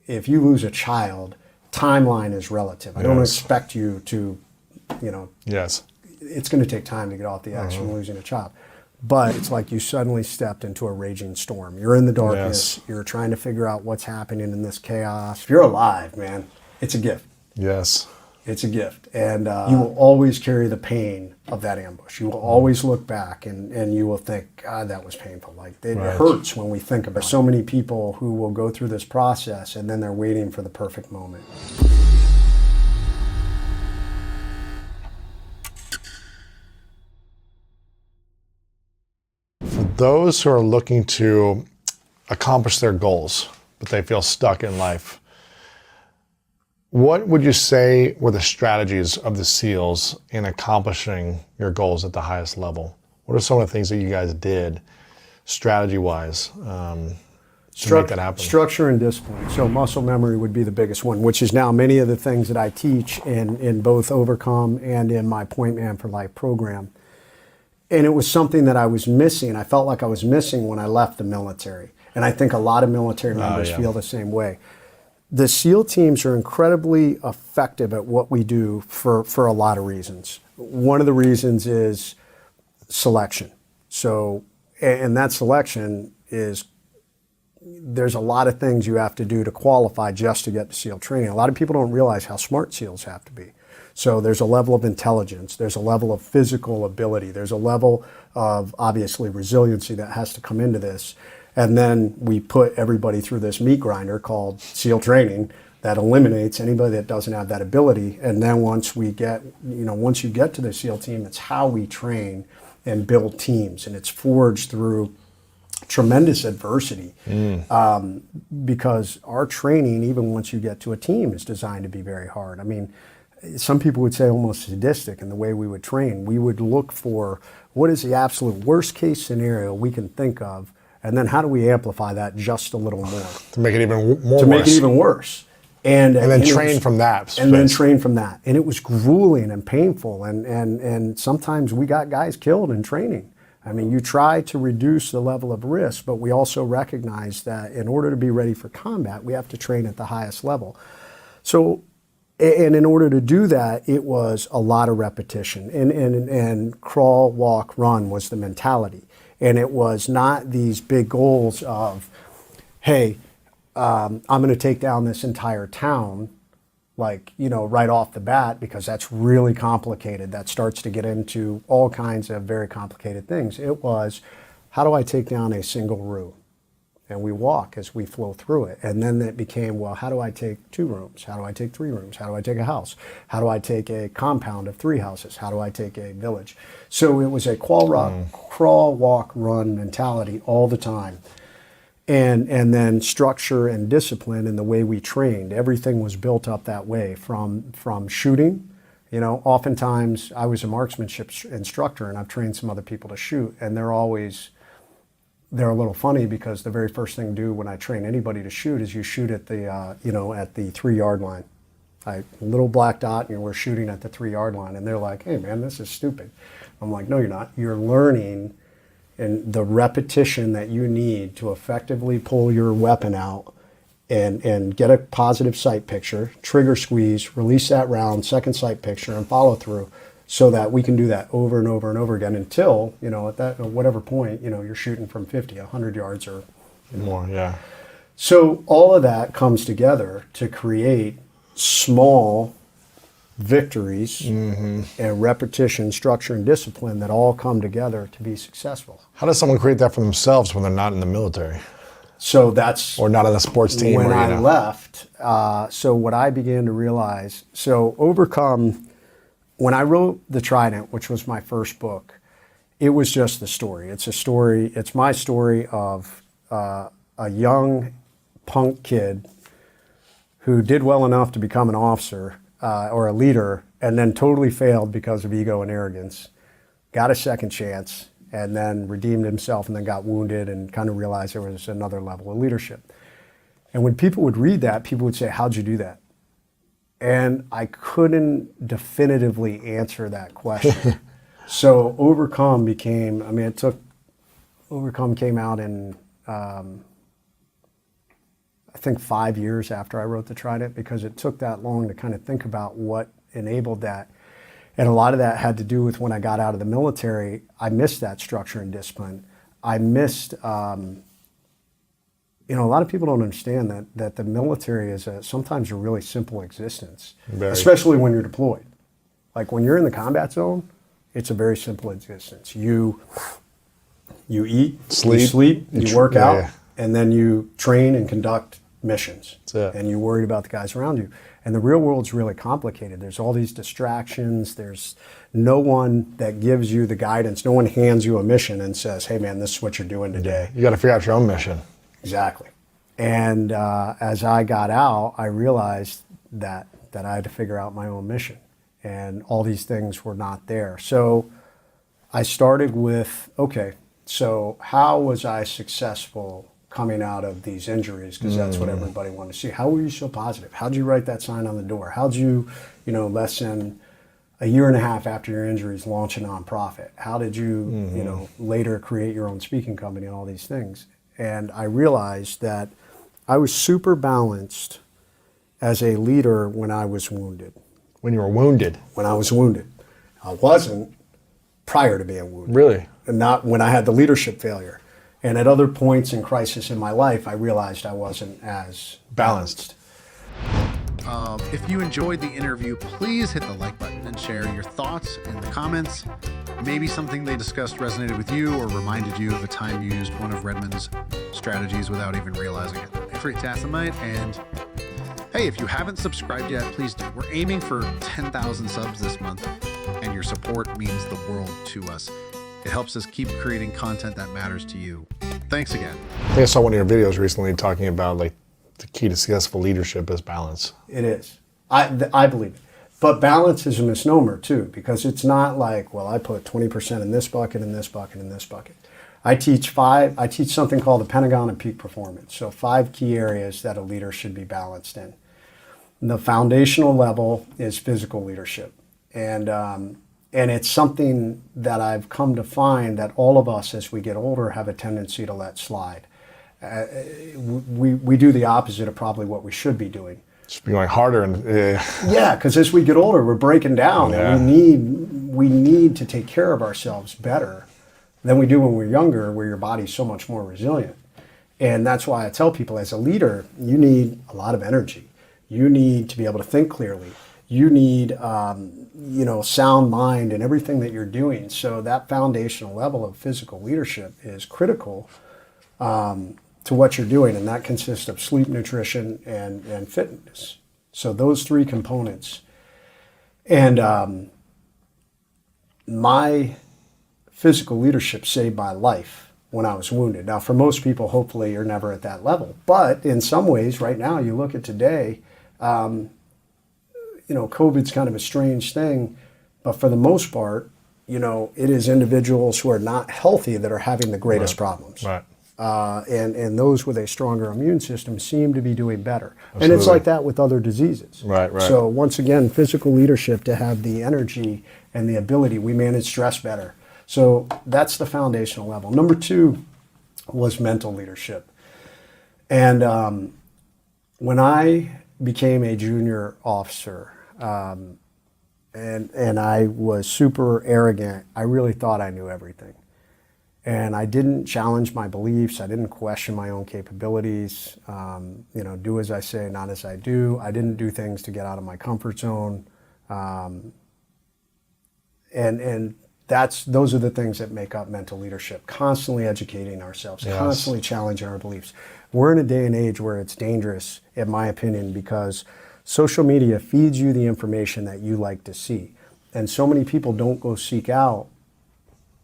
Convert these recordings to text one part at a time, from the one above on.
if you lose a child, timeline is relative. I don't expect you to, Yes. It's going to take time to get off the edge from losing a child. But it's like you suddenly stepped into a raging storm. You're in the darkness. You're trying to figure out what's happening in this chaos. If you're alive, man, it's a gift. Yes. It's a gift. And you will always carry the pain of that ambush. You will always look back and you will think, God, that was painful. Like it hurts when we think about it. So many people who will go through this process and then they're waiting for the perfect moment. Those who are looking to accomplish their goals, but they feel stuck in life, what would you say were the strategies of the SEALs in accomplishing your goals at the highest level? What are some of the things that you guys did strategy-wise to make that happen? Structure and discipline. So muscle memory would be the biggest one, which is now many of the things that I teach in both Overcome and in my Pointman for Life program. And it was something that I was missing. I felt like I was missing when I left the military. And I think a lot of military members feel the same way. The SEAL teams are incredibly effective at what we do for a lot of reasons. One of the reasons is selection. So, and that selection is, there's a lot of things you have to do to qualify just to get to SEAL training. A lot of people don't realize how smart SEALs have to be. So there's a level of intelligence, there's a level of physical ability, there's a level of obviously resiliency that has to come into this. And then we put everybody through this meat grinder called SEAL training that eliminates anybody that doesn't have that ability. And then once we get, once you get to the SEAL team, it's how we train and build teams. And it's forged through tremendous adversity because our training, even once you get to a team, is designed to be very hard. I mean, some people would say almost sadistic in the way we would train. We would look for what is the absolute worst case scenario we can think of, and then how do we amplify that just a little more to make it even more make it even worse, and then train from that, and then train from that. And it was grueling and painful, and sometimes we got guys killed in training. I mean, you try to reduce the level of risk, but we also recognize that in order to be ready for combat, we have to train at the highest level. So. And in order to do that, it was a lot of repetition. And crawl, walk, run was the mentality. And it was not these big goals of, hey, I'm going to take down this entire town, like, right off the bat, because that's really complicated. That starts to get into all kinds of very complicated things. It was, how do I take down a single room? And we walk as we flow through it. And then it became, well, how do I take 2 rooms? How do I take 3 rooms? How do I take a house? How do I take a compound of 3 houses? How do I take a village? So it was a crawl, walk, run mentality all the time. And then structure and discipline in the way we trained. Everything was built up that way from shooting. Oftentimes I was a marksmanship instructor and I've trained some other people to shoot, and they're a little funny because the very first thing to do when I train anybody to shoot is you shoot at the, at the 3-yard line. Little black dot, and we're shooting at the 3-yard line. And they're like, hey man, this is stupid. I'm like, no, you're not. You're learning and the repetition that you need to effectively pull your weapon out and get a positive sight picture, trigger squeeze, release that round, second sight picture, and follow through. So that we can do that over and over and over again until, at whatever point, you're shooting from 50, 100 yards or more. Yeah. So all of that comes together to create small victories and repetition, structure, and discipline that all come together to be successful. How does someone create that for themselves when they're not in the military? So that's... Or not on a sports team. When I left, so what I began to realize, Overcome... When I wrote The Trident, which was my first book, it was just the story. It's my story of a young punk kid who did well enough to become an officer or a leader and then totally failed because of ego and arrogance, got a second chance, and then redeemed himself and then got wounded and kind of realized there was another level of leadership. And when people would read that, people would say, how'd you do that? And I couldn't definitively answer that question. So Overcome became, Overcome came out in, I I think 5 years after I wrote the Trident, because it took that long to kind of think about what enabled that. And a lot of that had to do with when I got out of the military, I missed that structure and discipline. I missed, you know, a lot of people don't understand that the military is sometimes a really simple existence, especially when you're deployed. Like when you're in the combat zone, it's a very simple existence. You eat, you sleep, you work out, and then you train and conduct missions. And you're worried about the guys around you. And the real world's really complicated. There's all these distractions. There's no one that gives you the guidance. No one hands you a mission and says, hey man, this is what you're doing today. You got to figure out your own mission. Exactly. And as I got out, I realized that I had to figure out my own mission. And all these things were not there. So I started with, okay, so how was I successful coming out of these injuries? Because that's what everybody wanted to see. How were you so positive? How'd you write that sign on the door? How'd you, you know, less than a year and a half after your injuries, launch a nonprofit? How did you, you know, later create your own speaking company and all these things? And I realized that I was super balanced as a leader when I was wounded. When you were wounded? When I was wounded. I wasn't prior to being wounded. Really? And not when I had the leadership failure. And at other points in crisis in my life, I realized I wasn't as balanced. If you enjoyed the interview, please hit the like button and share your thoughts in the comments. Maybe something they discussed resonated with you or reminded you of a time you used one of Redman's strategies without even realizing it. Feel free to tonight. And hey, if you haven't subscribed yet, please do. We're aiming for 10,000 subs this month, and your support means the world to us. It helps us keep creating content that matters to you. Thanks again. I think I saw one of your videos recently talking about like the key to successful leadership is balance. It is. I believe it. But balance is a misnomer too, because it's not like, well, I put 20% in this bucket, in this bucket, in this bucket. I teach something called the pentagon of peak performance. So 5 key areas that a leader should be balanced in. The foundational level is physical leadership. And it's something that I've come to find that all of us, as we get older, have a tendency to let slide. We do the opposite of probably what we should be doing. Just be going harder and yeah, because as we get older, we're breaking down, and we need to take care of ourselves better than we do when we're younger, where your body's so much more resilient. And that's why I tell people, as a leader, you need a lot of energy. You need to be able to think clearly. You need you know, sound mind in everything that you're doing. So that foundational level of physical leadership is critical to what you're doing, and that consists of sleep, nutrition, and fitness. So those 3 components. And my physical leadership saved my life when I was wounded. Now, for most people, hopefully you're never at that level. But in some ways, right now, you look at today, you know, COVID's kind of a strange thing, but for the most part, you know, it is individuals who are not healthy that are having the greatest problems. Right. And those with a stronger immune system seem to be doing better. Absolutely. And it's like that with other diseases. Right. So once again, physical leadership, to have the energy and the ability, we manage stress better. So that's the foundational level. Number 2 was mental leadership. And when I became a junior officer, and I was super arrogant, I really thought I knew everything. And I didn't challenge my beliefs. I didn't question my own capabilities. You know, do as I say, not as I do. I didn't do things to get out of my comfort zone. And those are the things that make up mental leadership. Constantly educating ourselves, constantly challenging our beliefs. We're in a day and age where it's dangerous, in my opinion, because social media feeds you the information that you like to see. And so many people don't go seek out,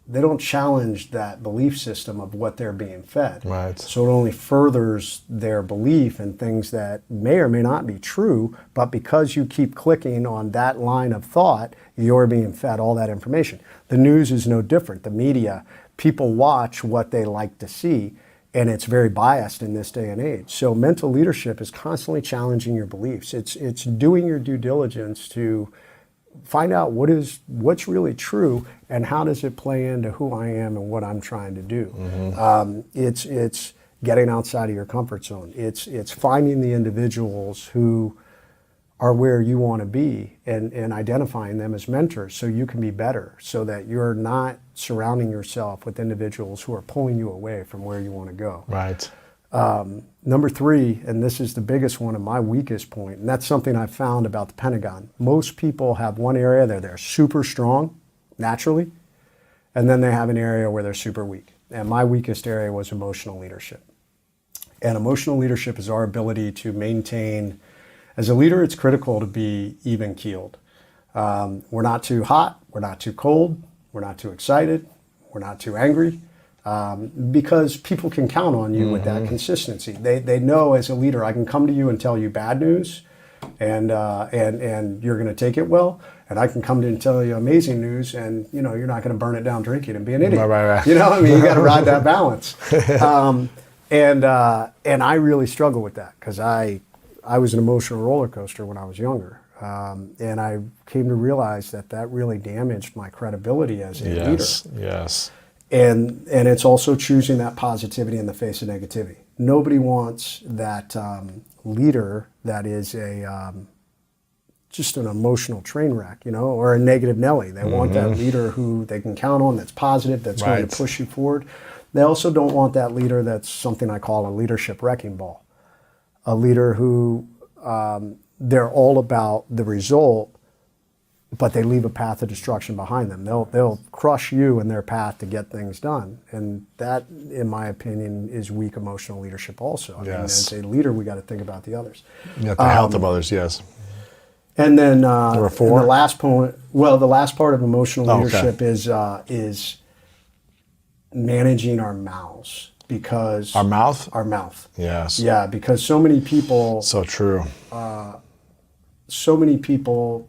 they don't challenge that belief system of what they're being fed. Right. So it only furthers their belief in things that may or may not be true, but because you keep clicking on that line of thought, you're being fed all that information. The news is no different. The media, people watch what they like to see, and it's very biased in this day and age. So mental leadership is constantly challenging your beliefs. It's doing your due diligence to find out what's really true and how does it play into who I am and what I'm trying to do. It's getting outside of your comfort zone. It's finding the individuals who are where you want to be and identifying them as mentors so you can be better, so that you're not surrounding yourself with individuals who are pulling you away from where you want to go. Right. Number 3, and this is the biggest one and my weakest point, and that's something I've found about the Pentagon. Most people have one area that they're super strong naturally, and then they have an area where they're super weak. And my weakest area was emotional leadership. And emotional leadership is our ability to maintain, as a leader, it's critical to be even keeled. We're not too hot, we're not too cold, we're not too excited, we're not too angry. Because people can count on you with that consistency. They know as a leader, I can come to you and tell you bad news, and you're going to take it well. And I can come to and tell you amazing news, and you're not going to burn it down drinking and be an idiot. Right. You got to ride that balance. And I really struggle with that because I was an emotional roller coaster when I was younger. And I came to realize that really damaged my credibility as a leader. Yes. And it's also choosing that positivity in the face of negativity. Nobody wants that leader that is just an emotional train wreck, or a negative Nelly. They want that leader who they can count on, that's positive, that's going to push you forward. They also don't want that leader that's something I call a leadership wrecking ball. A leader who they're all about the result, but they leave a path of destruction behind them. They'll crush you in their path to get things done. And that, in my opinion, is weak emotional leadership also. I mean, as a leader, we got to think about the others. The health of others, yes. And then Number 4? the last point, the last part of emotional leadership is managing our mouths. Because our mouth? Our mouth. Yes. Yeah, because so many people... So true. So many people...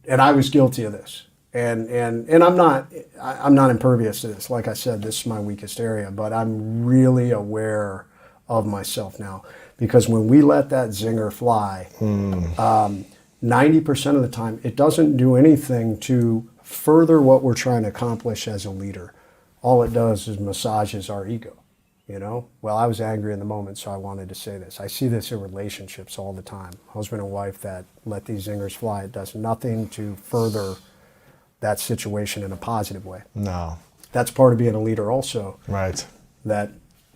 And I was guilty of this, and I'm not impervious to this. Like I said, this is my weakest area, but I'm really aware of myself now, because when we let that zinger fly, 90% of the time, it doesn't do anything to further what we're trying to accomplish as a leader. All it does is massages our ego. Well, I was angry in the moment, so I wanted to say this. I see this in relationships all the time. Husband and wife that let these zingers fly. It does nothing to further that situation in a positive way. No. That's part of being a leader also. Right. That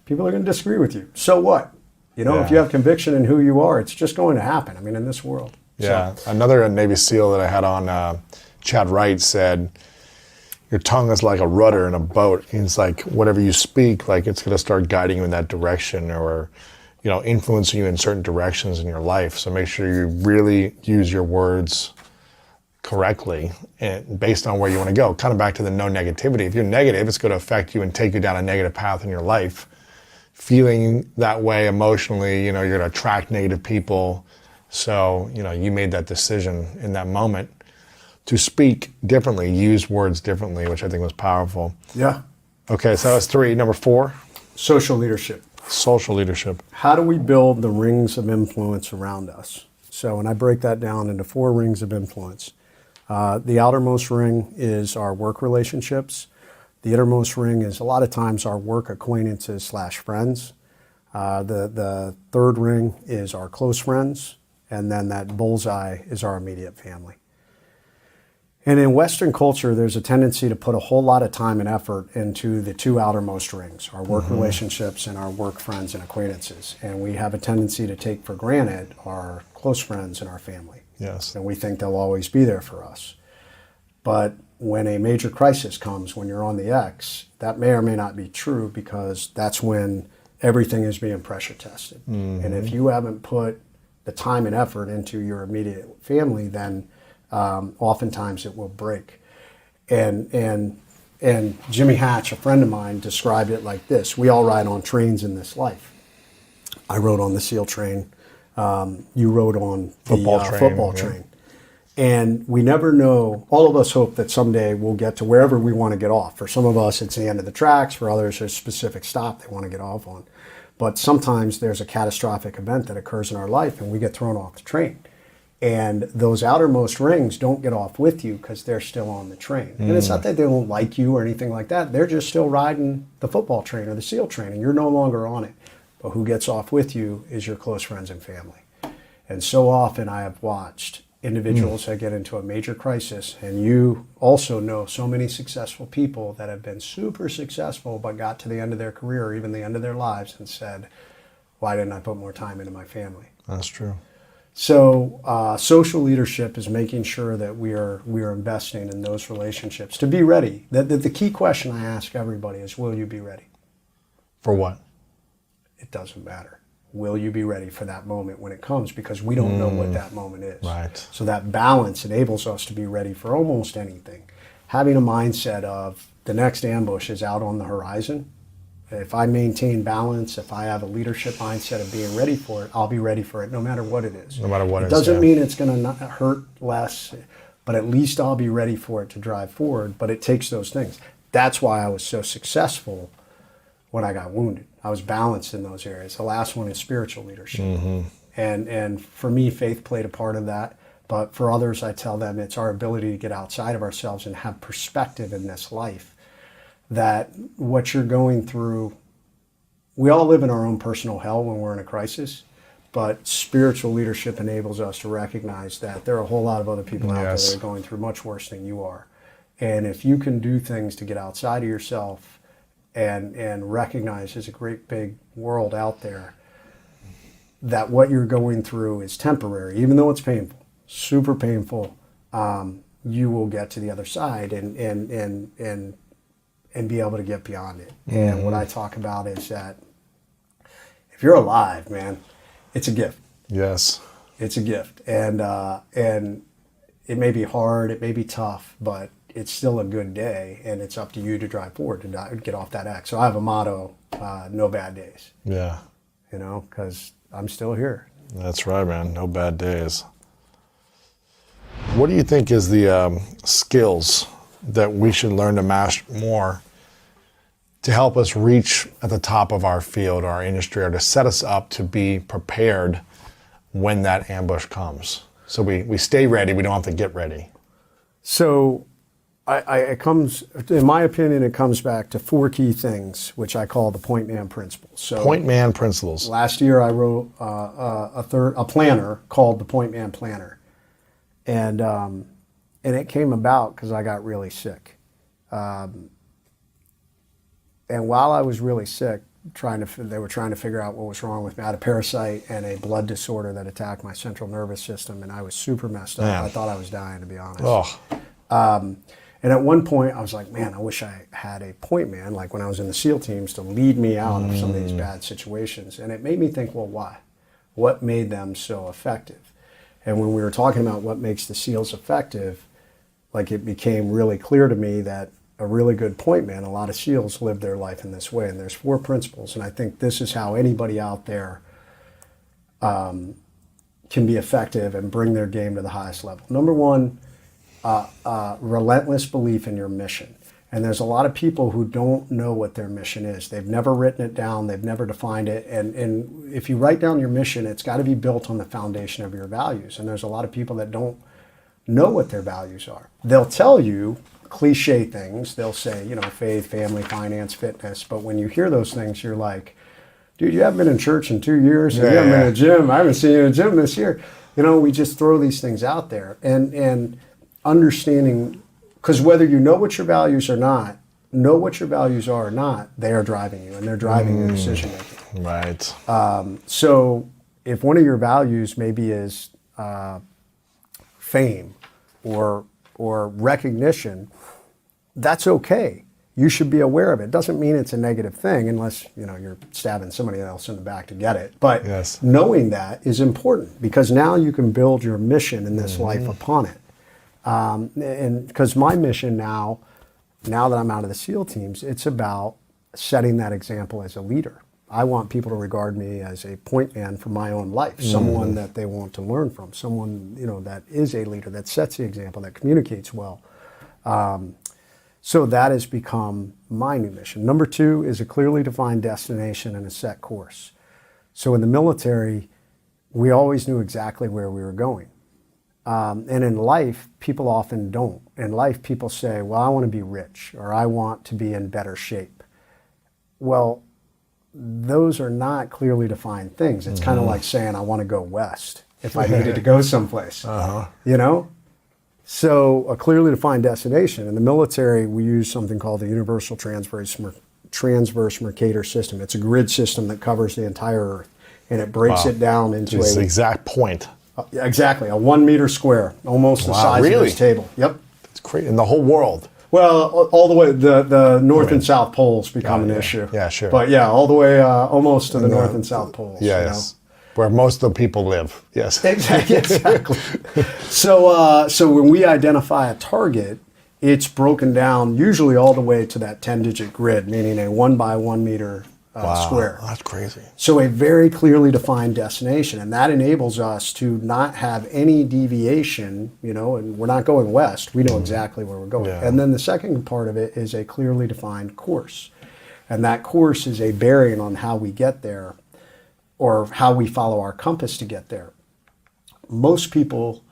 people are going to disagree with you. So what? If you have conviction in who you are, it's just going to happen. I mean, in this world. Yeah. So. Another Navy SEAL that I had on, Chad Wright, said, your tongue is like a rudder in a boat. It's like whatever you speak, like it's going to start guiding you in that direction, or, influencing you in certain directions in your life. So make sure you really use your words correctly and based on where you want to go. Kind of back to the no negativity. If you're negative, it's going to affect you and take you down a negative path in your life. Feeling that way emotionally, you're going to attract negative people. So, you made that decision in that moment to speak differently, use words differently, which I think was powerful. Yeah. Okay, so that was 3. Number 4? Social leadership. Social leadership. How do we build the rings of influence around us? So, and I break that down into 4 rings of influence. The outermost ring is our work relationships. The innermost ring is a lot of times our work acquaintances / friends. The third ring is our close friends. And then that bullseye is our immediate family. And in Western culture, there's a tendency to put a whole lot of time and effort into the 2 outermost rings, our work relationships and our work friends and acquaintances. And we have a tendency to take for granted our close friends and our family. Yes. And we think they'll always be there for us. But when a major crisis comes, when you're on the X, that may or may not be true, because that's when everything is being pressure tested. And if you haven't put the time and effort into your immediate family, then oftentimes it will break. And Jimmy Hatch, a friend of mine, described it like this: we all ride on trains in this life. I rode on the SEAL train. You rode on the football train. And we never know. All of us hope that someday we'll get to wherever we want to get off. For some of us, it's the end of the tracks. For others, there's a specific stop they want to get off on. But sometimes there's a catastrophic event that occurs in our life and we get thrown off the train. And those outermost rings don't get off with you because they're still on the train. And it's not that they don't like you or anything like that. They're just still riding the football train or the SEAL train, and you're no longer on it. But who gets off with you is your close friends and family. And so often I have watched individuals that get into a major crisis, and you also know so many successful people that have been super successful but got to the end of their career or even the end of their lives and said, why didn't I put more time into my family? That's true. So social leadership is making sure that we are investing in those relationships to be ready. The key question I ask everybody is, will you be ready? For what? It doesn't matter. Will you be ready for that moment when it comes? Because we don't know what that moment is. Right. So that balance enables us to be ready for almost anything. Having a mindset of the next ambush is out on the horizon. If I maintain balance, if I have a leadership mindset of being ready for it, I'll be ready for it no matter what it is. No matter what it is. It doesn't mean it's going to hurt less, but at least I'll be ready for it to drive forward. But it takes those things. That's why I was so successful when I got wounded. I was balanced in those areas. The last one is spiritual leadership. And for me, faith played a part of that. But for others, I tell them it's our ability to get outside of ourselves and have perspective in this life. That what you're going through, we all live in our own personal hell when we're in a crisis, but spiritual leadership enables us to recognize that there are a whole lot of other people out there that are going through much worse than you are. And if you can do things to get outside of yourself and recognize there's a great big world out there, that what you're going through is temporary, even though it's painful, super painful, you will get to the other side and be able to get beyond it. And what I talk about is that if you're alive, man, it's a gift. Yes. It's a gift. And it may be hard, it may be tough, but it's still a good day, and it's up to you to drive forward, to get off that X. So I have a motto, no bad days. Yeah. You know, because I'm still here. That's right, man. No bad days. What do you think is the skills that we should learn to master more to help us reach at the top of our field, our industry, or to set us up to be prepared when that ambush comes? So we stay ready, we don't have to get ready. So it comes, in my opinion, it comes back to 4 key things, which I call the pointman principles. So Pointman principles. last year I wrote a planner called the Pointman Planner. And it came about because I got really sick. And while I was really sick, they were trying to figure out what was wrong with me. I had a parasite and a blood disorder that attacked my central nervous system, and I was super messed up. Man. I thought I was dying, to be honest. Oh, And at one point, I was like, man, I wish I had a point man, like when I was in the SEAL teams, to lead me out of some of these bad situations. And it made me think, well, why? What made them so effective? And when we were talking about what makes the SEALs effective, like it became really clear to me that a really good point man, a lot of SEALs live their life in this way. And there's 4 principles. And I think this is how anybody out there can be effective and bring their game to the highest level. Number 1, relentless belief in your mission. And there's a lot of people who don't know what their mission is. They've never written it down. They've never defined it. And if you write down your mission, it's got to be built on the foundation of your values. And there's a lot of people that don't know what their values are. They'll tell you cliche things. They'll say, faith, family, finance, fitness. But when you hear those things, you're like, dude, you haven't been in church in 2 years. You haven't been in a gym. I haven't seen you in a gym this year. We just throw these things out there. And understanding, because whether you know what your values are not, they are driving you, and they're driving your decision making. right. So if one of your values maybe is fame or recognition, that's okay. You should be aware of it. It doesn't mean it's a negative thing unless you're stabbing somebody else in the back to get it. But knowing that is important, because now you can build your mission in this life upon it. And because my mission now that I'm out of the SEAL teams, it's about setting that example as a leader. I want people to regard me as a point man for my own life, someone that they want to learn from, someone that is a leader, that sets the example, that communicates well. So that has become my new mission. Number 2 is a clearly defined destination and a set course. So in the military, we always knew exactly where we were going. And in life, people often don't. In life, people say, well, I want to be rich, or I want to be in better shape. Well, those are not clearly defined things. It's kind of like saying, I want to go west if I needed to go someplace, you know? So a clearly defined destination. In the military, we use something called the Universal Transverse Mercator System. It's a grid system that covers the entire Earth, and it breaks it down into It's the exact point. Exactly, a 1 meter square, almost the size of this table. Yep. It's crazy. In the whole world. Well, all the way, the North and South Poles become an issue. Yeah, sure. But yeah, all the way almost to the North and South Poles. Yeah, you know? yes. Where most of the people live. Yes. Exactly. So when we identify a target, it's broken down usually all the way to that 10-digit grid, meaning a 1 by 1 meter square. That's crazy. So a very clearly defined destination, and that enables us to not have any deviation, you know, and we're not going west. We know exactly where we're going. Yeah. And then the second part of it is a clearly defined course. And that course is a bearing on how we get there or how we follow our compass to get there. Most people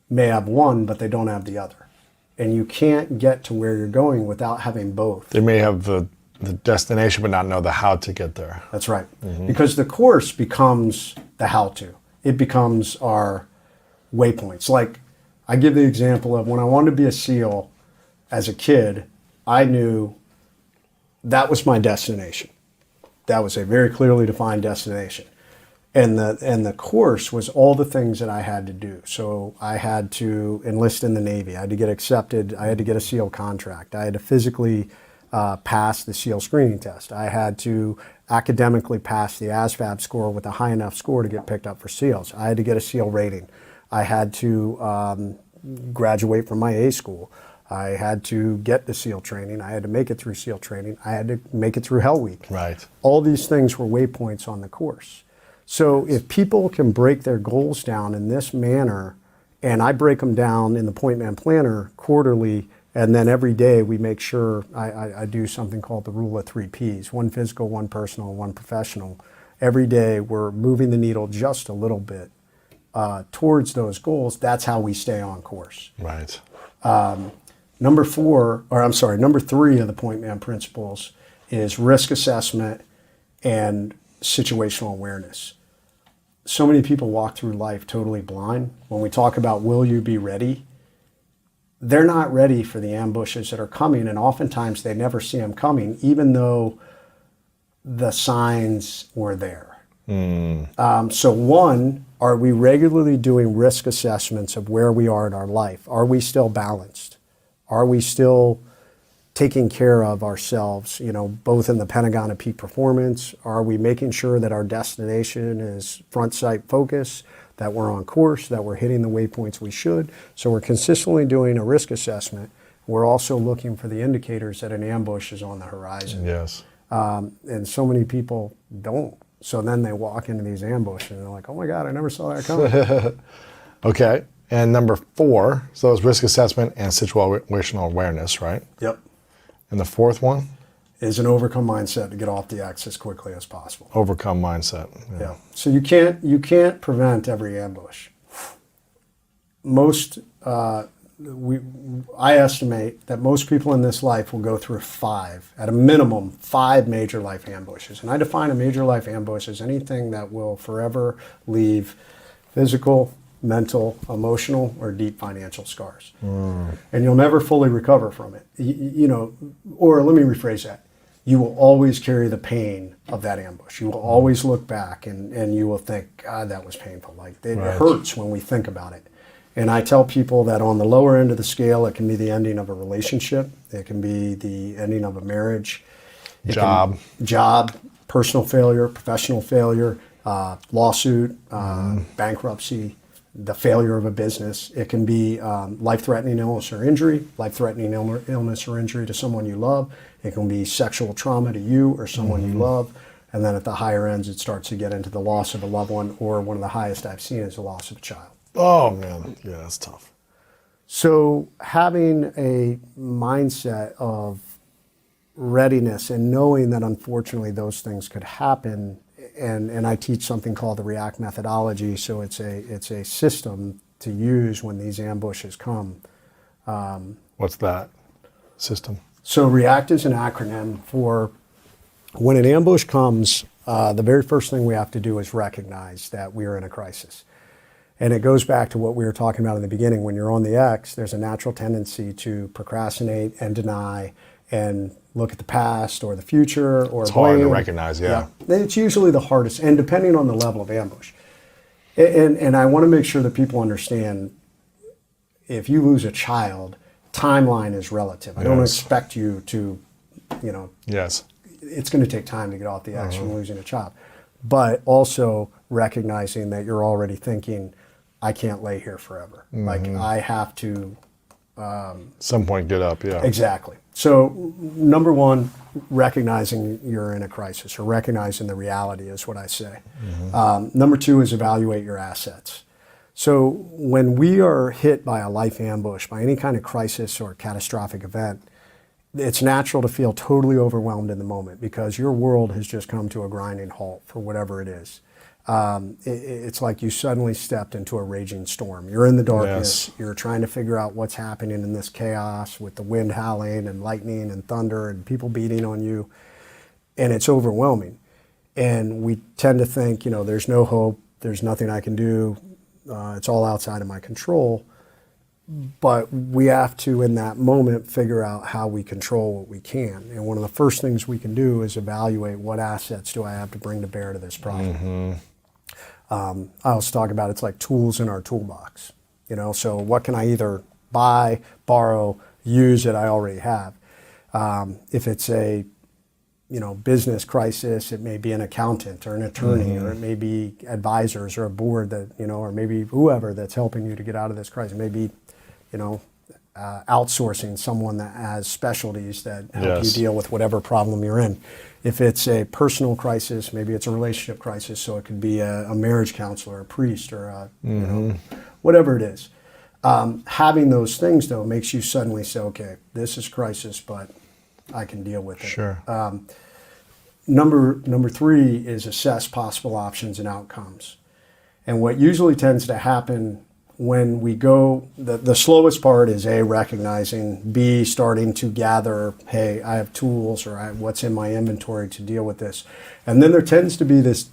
may have one, but they don't have the other. And you can't get to where you're going without having both. They may have the destination, but not know the how to get there. That's right. Because the course becomes the how-to. It becomes our waypoints. Like, I give the example of when I wanted to be a SEAL as a kid, I knew that was my destination. That was a very clearly defined destination. And the course was all the things that I had to do. So I had to enlist in the Navy. I had to get accepted. I had to get a SEAL contract. I had to physically pass the SEAL screening test. I had to academically pass the ASVAB score with a high enough score to get picked up for SEALs. I had to get a SEAL rating. I had to graduate from my A school. I had to get the SEAL training. I had to make it through SEAL training. I had to make it through Hell Week. Right. All these things were waypoints on the course. So if people can break their goals down in this manner, and I break them down in the Pointman Planner quarterly, and then every day we make sure I do something called the rule of 3 Ps, 1 physical, 1 personal, 1 professional. Every day we're moving the needle just a little bit towards those goals. That's how we stay on course. Right. Number 3 of the Pointman principles is risk assessment and situational awareness. So many people walk through life totally blind. When we talk about will you be ready, they're not ready for the ambushes that are coming, and oftentimes they never see them coming, even though the signs were there. So one, are we regularly doing risk assessments of where we are in our life? Are we still balanced? Are we still taking care of ourselves, you know, both in the Pentagon and peak performance? Are we making sure that our destination is front sight focus, that we're on course, that we're hitting the waypoints we should? So we're consistently doing a risk assessment. We're also looking for the indicators that an ambush is on the horizon. Yes. And so many people don't. So then they walk into these ambushes and they're like, oh my God, I never saw that coming. Okay. And number 4, so it's risk assessment and situational awareness, right? Yep. And the 4th one? Is an overcome mindset to get off the X as quickly as possible. Overcome mindset. Yeah. So you can't prevent every ambush. Most I estimate that most people in this life will go through 5, at a minimum, 5 major life ambushes. And I define a major life ambush as anything that will forever leave physical, mental, emotional, or deep financial scars. And you'll never fully recover from it. You know, or let me rephrase that. You will always carry the pain of that ambush. You will always look back and you will think, God, that was painful. Like it hurts when we think about it. And I tell people that on the lower end of the scale, it can be the ending of a relationship. It can be the ending of a marriage. Job, personal failure, professional failure, lawsuit, bankruptcy, the failure of a business. It can be life-threatening illness or injury, life-threatening illness or injury to someone you love. It can be sexual trauma to you or someone you love. And then at the higher ends, it starts to get into the loss of a loved one, or one of the highest I've seen is the loss of a child. Oh, man. Yeah, that's tough. So having a mindset of readiness and knowing that unfortunately those things could happen, and I teach something called the REACT methodology, so it's a system to use when these ambushes come. What's that system? So REACT is an acronym for when an ambush comes, the very first thing we have to do is recognize that we are in a crisis. And it goes back to what we were talking about in the beginning. When you're on the X, there's a natural tendency to procrastinate and deny and look at the past or the future or It's hard to blame. recognize, yeah. It's usually the hardest, and depending on the level of ambush. And I want to make sure that people understand, if you lose a child, timeline is relative. I don't Yes. expect you to, Yes. it's going to take time to get off the X from losing a child. But also recognizing that you're already thinking, I can't lay here forever. Like, I have to. Some point get up, yeah. Exactly. So number one, recognizing you're in a crisis, or recognizing the reality is what I say. Number two is evaluate your assets. So when we are hit by a life ambush, by any kind of crisis or catastrophic event, it's natural to feel totally overwhelmed in the moment because your world has just come to a grinding halt for whatever it is. It's like you suddenly stepped into a raging storm. You're in the darkness. Yes. You're trying to figure out what's happening in this chaos with the wind howling and lightning and thunder and people beating on you. And it's overwhelming. And we tend to think, there's no hope. There's nothing I can do. It's all outside of my control. But we have to, in that moment, figure out how we control what we can. And one of the first things we can do is evaluate what assets do I have to bring to bear to this problem. I always talk about it's like tools in our toolbox. So what can I either buy, borrow, use that I already have? If it's a business crisis, it may be an accountant or an attorney, or it may be advisors or a board that, or maybe whoever that's helping you to get out of this crisis. Maybe outsourcing someone that has specialties that help you Yes. deal with whatever problem you're in. If it's a personal crisis, maybe it's a relationship crisis, so it could be a marriage counselor, a priest, or whatever it is. Having those things, though, makes you suddenly say, okay, this is crisis, but I can deal with it. Sure. Number three is assess possible options and outcomes. And what usually tends to happen when we go, the slowest part is A, recognizing, B, starting to gather, hey, I have tools, or what's in my inventory to deal with this. And then there tends to be this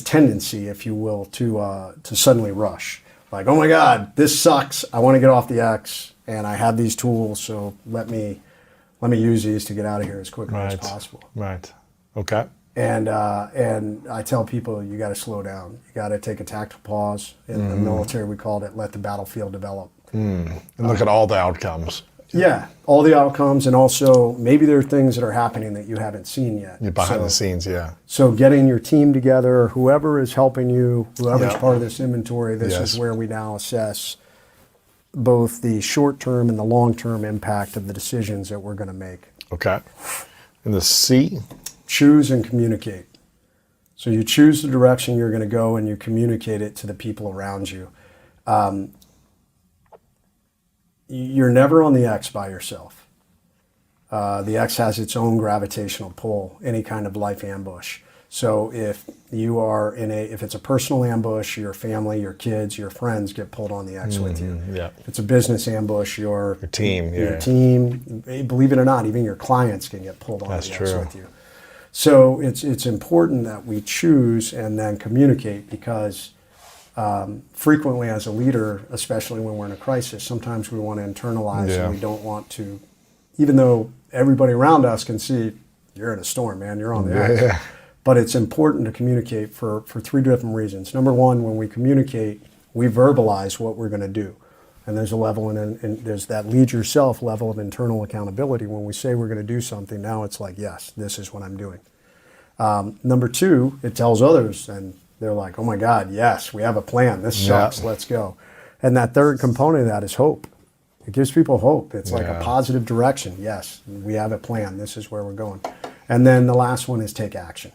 tendency, if you will, to suddenly rush. Like, oh my God, this sucks. I want to get off the X, and I have these tools, so let me use these to get out of here as quickly as possible. Right. Okay. And I tell people, you got to slow down. You got to take a tactical pause. In the military, we called it let the battlefield develop. And look at all the outcomes. Yeah, all the outcomes, and also maybe there are things that are happening that you haven't seen yet. You're behind the scenes, yeah. So getting your team together, whoever is helping you, whoever's Yeah. part of this inventory, this Yes. is where we now assess both the short-term and the long-term impact of the decisions that we're going to make. Okay. And the C? Choose and communicate. So you choose the direction you're going to go and you communicate it to the people around you. You're never on the X by yourself. The X has its own gravitational pull, any kind of life ambush. So if you are if it's a personal ambush, your family, your kids, your friends get pulled on the X with you. Yeah. If it's a business ambush, your team, your yeah. team, believe it or not, even your clients can get pulled on That's the true. X with you. So it's important that we choose and then communicate, because frequently as a leader, especially when we're in a crisis, sometimes we want to internalize Yeah. and we don't want to, even though everybody around us can see you're in a storm, man, you're on the X. Yeah. But it's important to communicate for three different reasons. Number one, when we communicate, we verbalize what we're going to do. And there's a level, and there's that lead yourself level of internal accountability. When we say we're going to do something, now it's like, yes, this is what I'm doing. Number two, it tells others, and they're like, oh my God, yes, we have a plan. This sucks, let's go. And that third component of that is hope. It gives people hope. It's like a positive direction. Yes, we have a plan. This is where we're going. And then the last one is take action.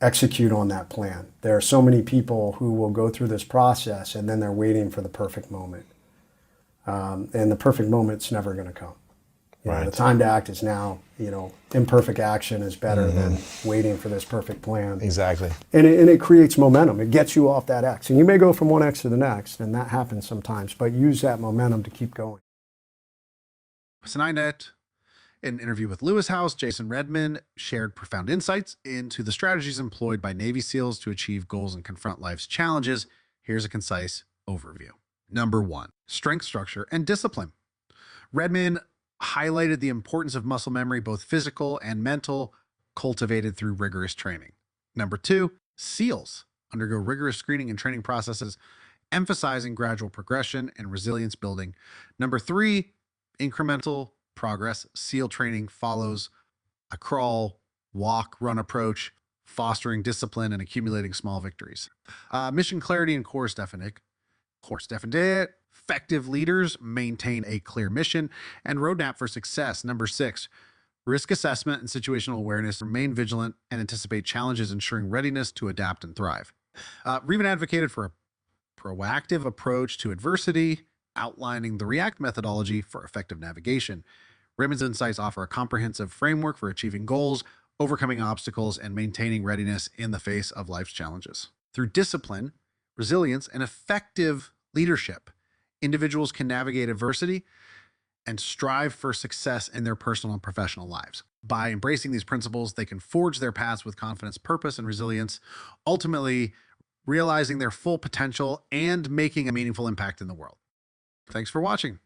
Execute on that plan. There are so many people who will go through this process and then they're waiting for the perfect moment. And the perfect moment's never going to come. You know, the Right. time to act is now. You know, imperfect action is better than waiting for this perfect plan. Exactly. And it creates momentum. It gets you off that X. And you may go from one X to the next, and that happens sometimes, but use that momentum to keep going. Sinainet, in an interview with lewishowes, Jason Redman shared profound insights into the strategies employed by Navy SEALs to achieve goals and confront life's challenges. Here's a concise overview. Number 1, strength structure and discipline. Redman highlighted the importance of muscle memory, both physical and mental, cultivated through rigorous training. Number 2, SEALs undergo rigorous screening and training processes, emphasizing gradual progression and resilience building. Number 3, incremental progress. SEAL training follows a crawl, walk, run approach, fostering discipline and accumulating small victories. Mission clarity and course definite. Effective leaders maintain a clear mission and roadmap for success. Number 6, risk assessment and situational awareness. Remain vigilant and anticipate challenges, ensuring readiness to adapt and thrive. Redman advocated for a proactive approach to adversity, outlining the REACT methodology for effective navigation. Redman's insights offer a comprehensive framework for achieving goals, overcoming obstacles, and maintaining readiness in the face of life's challenges. Through discipline, resilience, and effective leadership, individuals can navigate adversity and strive for success in their personal and professional lives. By embracing these principles, they can forge their paths with confidence, purpose, and resilience, ultimately realizing their full potential and making a meaningful impact in the world. Thanks for watching.